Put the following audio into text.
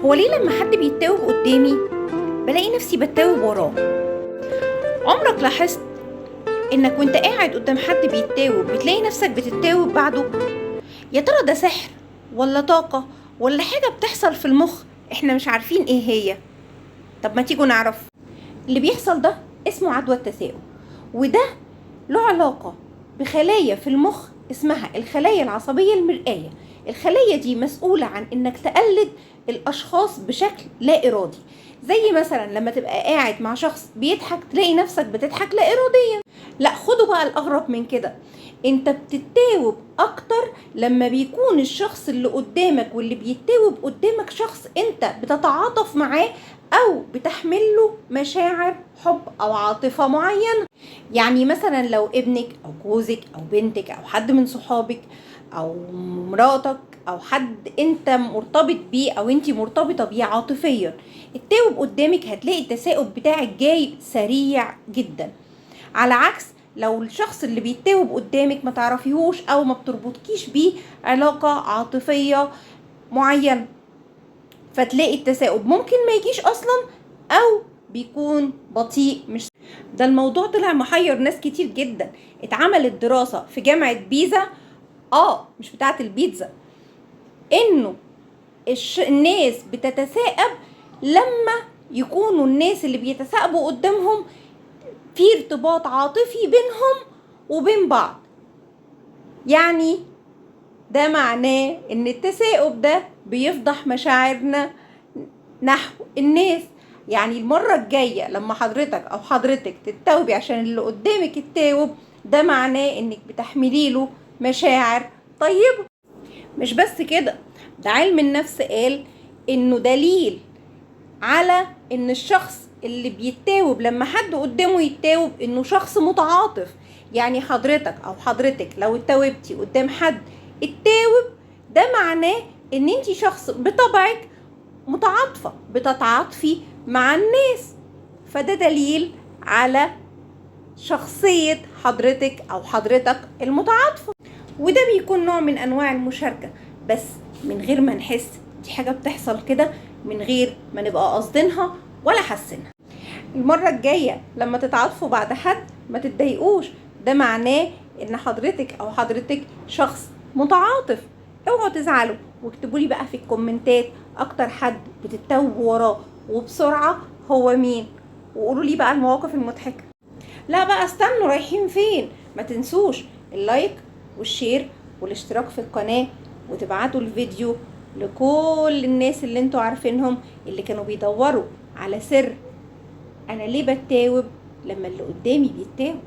هو ليه لما حد بيتاوب قدامي بلاقي نفسي بتاوب وراه؟ عمرك لاحظت انك وانت قاعد قدام حد بيتاوب بتلاقي نفسك بتتاوب بعده؟ يا ترى ده سحر ولا طاقة ولا حاجة بتحصل في المخ احنا مش عارفين ايه هي؟ طب ما تيجوا نعرف. اللي بيحصل ده اسمه عدوى التثاؤب، وده له علاقة بخلايا في المخ اسمها الخلايا العصبية المرئية. الخلايا دي مسؤولة عن انك تقلد الاشخاص بشكل لا ارادي، زي مثلا لما تبقى قاعد مع شخص بيضحك تلاقي نفسك بتضحك لا اراديا. لا، خدوا بقى الاغرب من كده، انت بتتاوب اكتر لما بيكون الشخص اللي قدامك واللي بيتاوب قدامك شخص انت بتتعاطف معاه او بتحمله مشاعر حب او عاطفة معينة. يعني مثلا لو ابنك او جوزك او بنتك او حد من صحابك او مراتك او حد انت مرتبط بيه او انت مرتبطة بيه عاطفيا التاوب قدامك، هتلاقي التثاؤب بتاعك جاي سريع جدا. على عكس لو الشخص اللي بيتاوب قدامك ما تعرفيهوش او ما بتربطكيش بيه علاقة عاطفية معينة، فتلاقي التثاؤب ممكن ما يجيش اصلا او بيكون بطيء. مش ده الموضوع طلع محير ناس كتير جدا. اتعملت دراسة في جامعة بيزا، مش بتاعة البيتزا، انه الناس بتتثاءب لما يكونوا الناس اللي بيتثاءبوا قدامهم في ارتباط عاطفي بينهم وبين بعض. يعني ده معناه ان التثاؤب ده بيفضح مشاعرنا نحو الناس. يعني المرة الجاية لما حضرتك او حضرتك تتاوبي عشان اللي قدامك يتاوب، ده معناه انك بتحملي له مشاعر طيبة. مش بس كده، ده علم النفس قال انه دليل على ان الشخص اللي بيتاوب لما حد قدامه يتاوب انه شخص متعاطف. يعني حضرتك او حضرتك لو اتاوبتي قدام حد اتاوب، ده معناه ان انتي شخص بطبعك متعاطفة، بتتعاطفي مع الناس، فده دليل على شخصية حضرتك او حضرتك المتعاطفة. وده بيكون نوع من انواع المشاركة، بس من غير ما نحس. دي حاجة بتحصل كده من غير ما نبقى قاصدينها ولا حاسينها. المرة الجاية لما تتعاطفوا بعد حد ما تتضايقوش، ده معناه ان حضرتك او حضرتك شخص متعاطف. اوعوا تزعلوا، واكتبوا لي بقى في الكومنتات اكتر حد بتتوبوا وراه وبسرعة هو مين، وقولوا لي بقى المواقف المضحكة. لا بقى استنوا، رايحين فين؟ ما تنسوش اللايك والشير والاشتراك في القناة، وتبعتوا الفيديو لكل الناس اللي انتوا عارفينهم اللي كانوا بيدوروا على سر انا ليه بتاوب لما اللي قدامي بيتاوب.